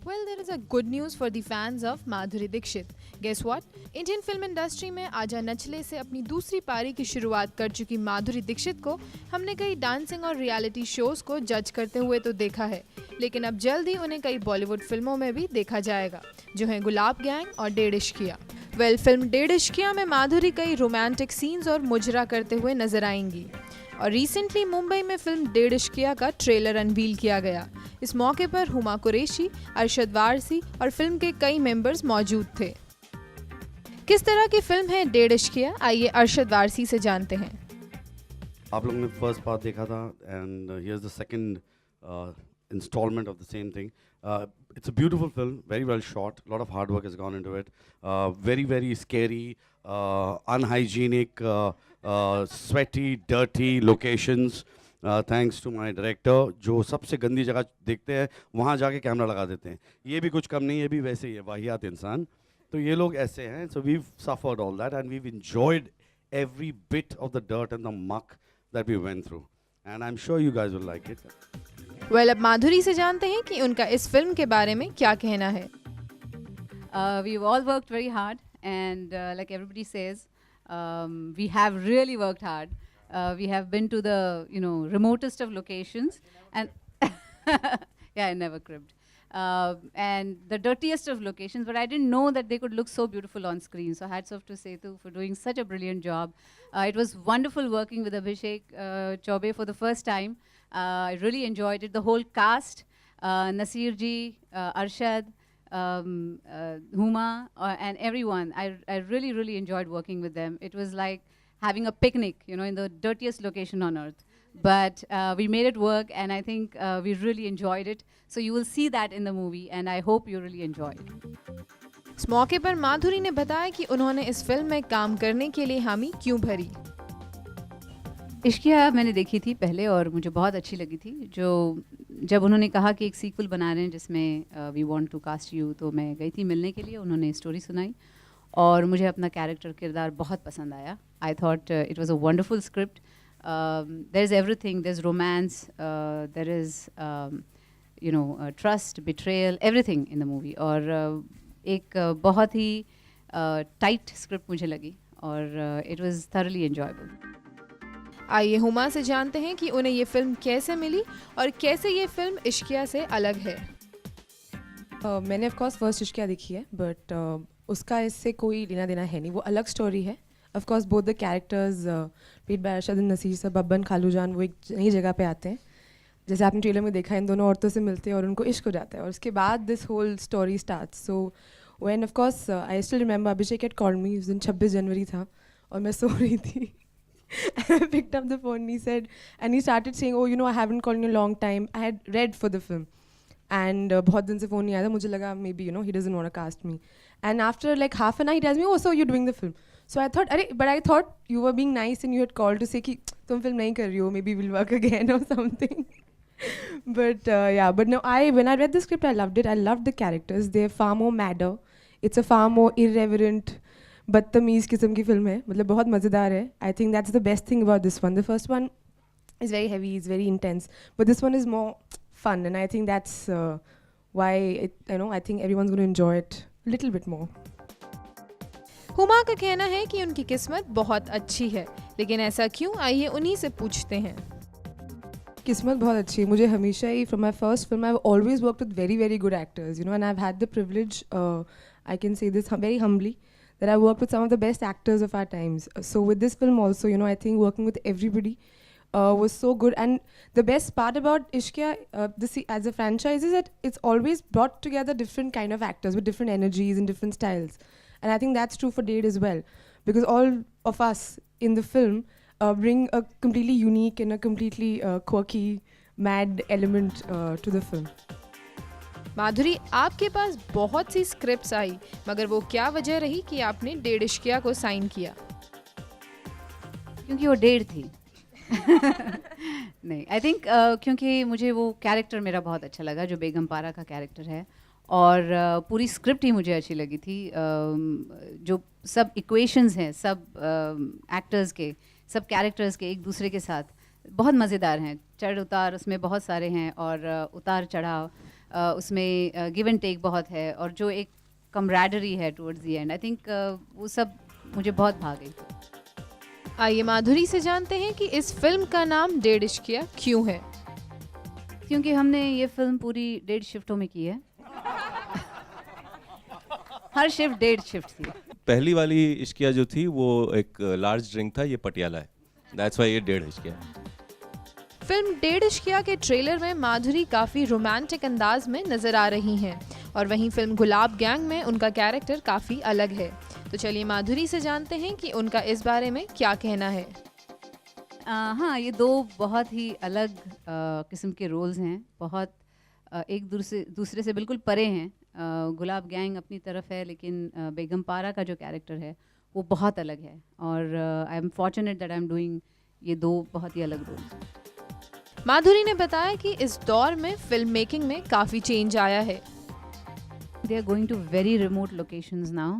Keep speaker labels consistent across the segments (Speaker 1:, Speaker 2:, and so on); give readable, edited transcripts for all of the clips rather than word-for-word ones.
Speaker 1: Well, there is a good news for the fans of Madhuri Dixit. Guess what? Indian film industry में आजा नचले से अपनी दूसरी पारी की शुरुआत कर चुकी माधुरी दीक्षित को हमने कई डांसिंग और रियलिटी शोज को जज करते हुए तो देखा है, लेकिन अब जल्द ही उन्हें कई बॉलीवुड फिल्मों में भी देखा जाएगा, जो हैं गुलाब गैंग और डेढ़ इश्किया। फिल्म डेढ़ इश्किया में माधुरी कई रोमांटिक सीन्स और मुजरा करते हुए नजर आएंगी और रिसेंटली मुंबई में फिल्म डेढ़ इश्किया का ट्रेलर अनवील किया गया। इस मौके पर हुमा कुरैशी, अरशद वारसी और फिल्म के कई मेंबर्स मौजूद थे। किस तरह की फिल्म है डेढ़ इश्किया, आइए अरशद वारसी से जानते हैं।
Speaker 2: आप लोगों ने फर्स्ट पार्ट देखा था and here is the second installment of the same thing. It's a beautiful film, very well shot, a lot of hard work has gone into it. Very scary, unhygienic, sweaty, dirty locations. Thanks to my director, जो सबसे गंदी जगह देखते हैं वहाँ जाके camera लगा देते हैं। ये भी कुछ कम नहीं है, ये भी वैसे ही है, वाहियात इंसान। तो ये लोग ऐसे हैं, so we've suffered all that and we've enjoyed every bit of the dirt and the muck that we went through. And I'm sure you guys will like it.
Speaker 1: अब माधुरी से जानते हैं कि उनका इस फिल्म के बारे में क्या कहना है।
Speaker 3: We've all worked very hard and like everybody says, we have really worked hard. We have been to the remotest of locations and yeah, I never cribbed. And the dirtiest of locations, but I didn't know that they could look so beautiful on screen. So hats off to Setu for doing such a brilliant job. It was wonderful working with Abhishek Chaubey for the first time. I really enjoyed it. The whole cast, Nasir ji, Arshad, Huma, and everyone. I really enjoyed working with them. It was like having a picnic, in the dirtiest location on earth. But we made it work, and I think we really enjoyed it. So you will see that in the movie, and I hope you really enjoy it.
Speaker 1: इस मौके पर माधुरी ने बताया कि उन्होंने इस film में काम करने के लिए हामी क्यों भरी।
Speaker 3: इश्किया मैंने देखी थी पहले और मुझे बहुत अच्छी लगी थी। जब उन्होंने कहा कि एक सीक्वल बना रहे हैं जिसमें we want to cast you, तो मैं गई थी मिलने के लिए। उन्होंने स्टोरी सुनाई और मुझे अपना कैरेक्टर किरदार बहुत पसंद आया। I thought it was a wonderful script. There is everything, there is romance, there is trust, betrayal, everything in the movie. और एक बहुत ही टाइट स्क्रिप्ट मुझे लगी और इट वाज थॉरली एंजॉयबल।
Speaker 1: आइए हुमा से जानते हैं कि उन्हें ये फिल्म कैसे मिली और कैसे ये फिल्म इश्किया से अलग है।
Speaker 4: मैंने ऑफ कोर्स फर्स्ट इश्किया देखी है, बट उसका इससे कोई लेना देना है नहीं, वो अलग स्टोरी है। Of course both the characters played by Arshad and Naseer sir, Babban, Khalu Jaan, वो एक नई जगह पे आते हैं। जैसे आपने ट्रेलर में देखा, इन दोनों औरतों से मिलते हैं और उनको इश्क हो जाता है और उसके बाद this whole story starts. So when of course I still remember Abhishek had called me, उस दिन 26 जनवरी था और मैं सो रही थी। I picked up the phone and he said, and he started saying, oh, I haven't called in a long time. I had read for the film. And बहुत दिन से phone नहीं आया था, मुझे लगा maybe, he doesn't want to cast me. And after like half an hour, he tells me, oh, so you're doing the film. So I thought, but I thought you were being nice and you had called to say कि तुम film नहीं कर रही हो, maybe we'll work again or something. But yeah, but no, when I read the script, I loved it. I loved the characters. They're far more madder. It's a far more irreverent, बदतमीज़ किस्म की film है, मतलब बहुत मज़ेदार है। I think that's the best thing about this one. The first one is very heavy, is very intense, but this one is more fun and I think that's why I think everyone's gonna enjoy it little bit more.
Speaker 1: Huma का कहना है कि उनकी किस्मत बहुत अच्छी है, लेकिन ऐसा क्यों, आइए उन्हीं से पूछते हैं।
Speaker 4: किस्मत बहुत अच्छी है। मुझे हमेशा ही from my first film I have always worked with very good actors, and I have had the privilege, I can say this very humbly, that I worked with some of the best actors of our times. So with this film also, I think working with everybody was so good. And the best part about Ishqiya, as a franchise, is that it's always brought together different kind of actors with different energies and different styles. And I think that's true for Dade as well, because all of us in the film bring a completely unique and a completely quirky, mad element to the film.
Speaker 1: माधुरी, आपके पास बहुत सी scripts आई, मगर वो क्या वजह रही कि आपने डेढ़ इश्किया को साइन किया?
Speaker 3: क्योंकि वो डेढ़ थी। नहीं, आई थिंक क्योंकि मुझे वो कैरेक्टर मेरा बहुत अच्छा लगा, जो बेगम पारा का कैरेक्टर है, और पूरी स्क्रिप्ट ही मुझे अच्छी लगी थी। जो सब इक्वेशंस हैं सब एक्टर्स के, सब कैरेक्टर्स के एक दूसरे के साथ बहुत मज़ेदार हैं। चढ़ उतार उसमें बहुत सारे हैं और उतार चढ़ाव उसमें गिव एंड टेक बहुत है, और जो एक कमराडरी है towards the end, I think वो सब मुझे बहुत भा गई।
Speaker 1: आइए माधुरी से जानते हैं कि इस फिल्म का नाम 1.5 इश्किया क्यों है।
Speaker 3: क्योंकि हमने ये फिल्म पूरी 1.5 शिफ्टों में की है। हर शिफ्ट 1.5 शिफ्ट थी।
Speaker 5: पहली वाली इश्किया जो थी वो एक लार्ज ड्रिंक था, ये पटियाला है, दैट्स व्हाई ये 1.5 इश्किया है।
Speaker 1: फिल्म 1.5 इश्किया के ट्रेलर में माधुरी काफ़ी रोमांटिक अंदाज में नजर आ रही हैं और वहीं फिल्म गुलाब गैंग में उनका कैरेक्टर काफ़ी अलग है। तो चलिए माधुरी से जानते हैं कि उनका इस बारे में क्या कहना है।
Speaker 3: हाँ, ये दो बहुत ही अलग किस्म के रोल्स हैं, बहुत एक दूसरे से बिल्कुल परे हैं। गुलाब गैंग अपनी तरफ है, लेकिन बेगम पारा का जो कैरेक्टर है वो बहुत अलग है, और I am fortunate that I am doing ये दो बहुत ही अलग रोल्स।
Speaker 1: माधुरी ने बताया कि इस दौर में फिल्म मेकिंग में काफ़ी चेंज आया है।
Speaker 3: They are going to very remote locations now,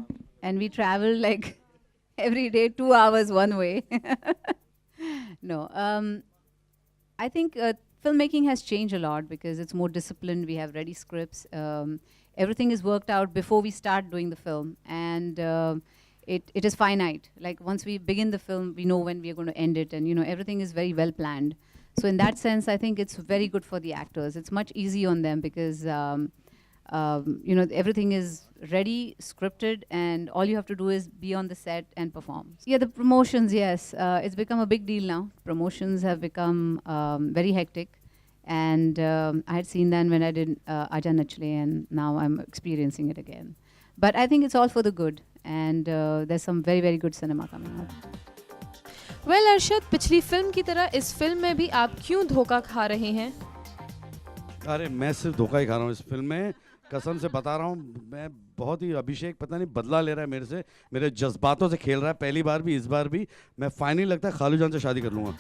Speaker 3: and we travel like every day 2 hours one way. No, I think filmmaking has changed a lot because it's more disciplined. We have ready scripts. Everything is worked out before we start doing the film, and it is finite. Like once we begin the film, we know when we are going to end it, and everything is very well planned. So in that sense, I think it's very good for the actors. It's much easy on them because everything is ready, scripted, and all you have to do is be on the set and perform. Yeah, the promotions, yes, it's become a big deal now. Promotions have become very hectic, and I had seen that when I did Aaja Nachle, and now I'm experiencing it again. But I think it's all for the good, and there's some very, very good cinema coming out.
Speaker 1: Well Arshad, पिछली film की तरह इस film में भी आप क्यों धोखा खा रहे हैं?
Speaker 2: अरे मैं सिर्फ धोखा ही खा रहा हूँ इस फिल्म में, कसम से बता रहा हूँ। मैं बहुत ही, अभिषेक पता नहीं बदला ले रहा है मेरे से, मेरे जज्बातों से खेल रहा है, पहली बार भी इस बार भी। मैं फाइनली लगता है खालू जान से शादी कर लूँगा।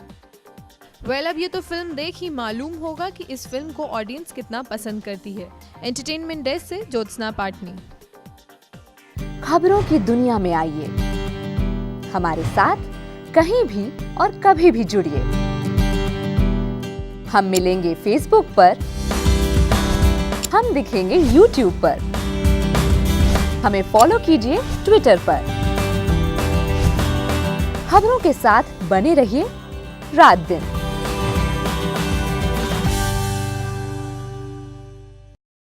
Speaker 1: वेल अब ये तो फिल्म देख ही मालूम होगा कि इस फिल्म को ऑडियंस कितना पसंद करती है। एंटरटेनमेंट डेस्क से ज्योत्सना पाटनी।
Speaker 6: खबरों की दुनिया में आइए, हमारे साथ कहीं भी और कभी भी जुड़िए। हम मिलेंगे फेसबुक पर, हम दिखेंगे यूट्यूब पर, हमें फॉलो कीजिए ट्विटर पर। खबरों के साथ बने रहिए रात दिन।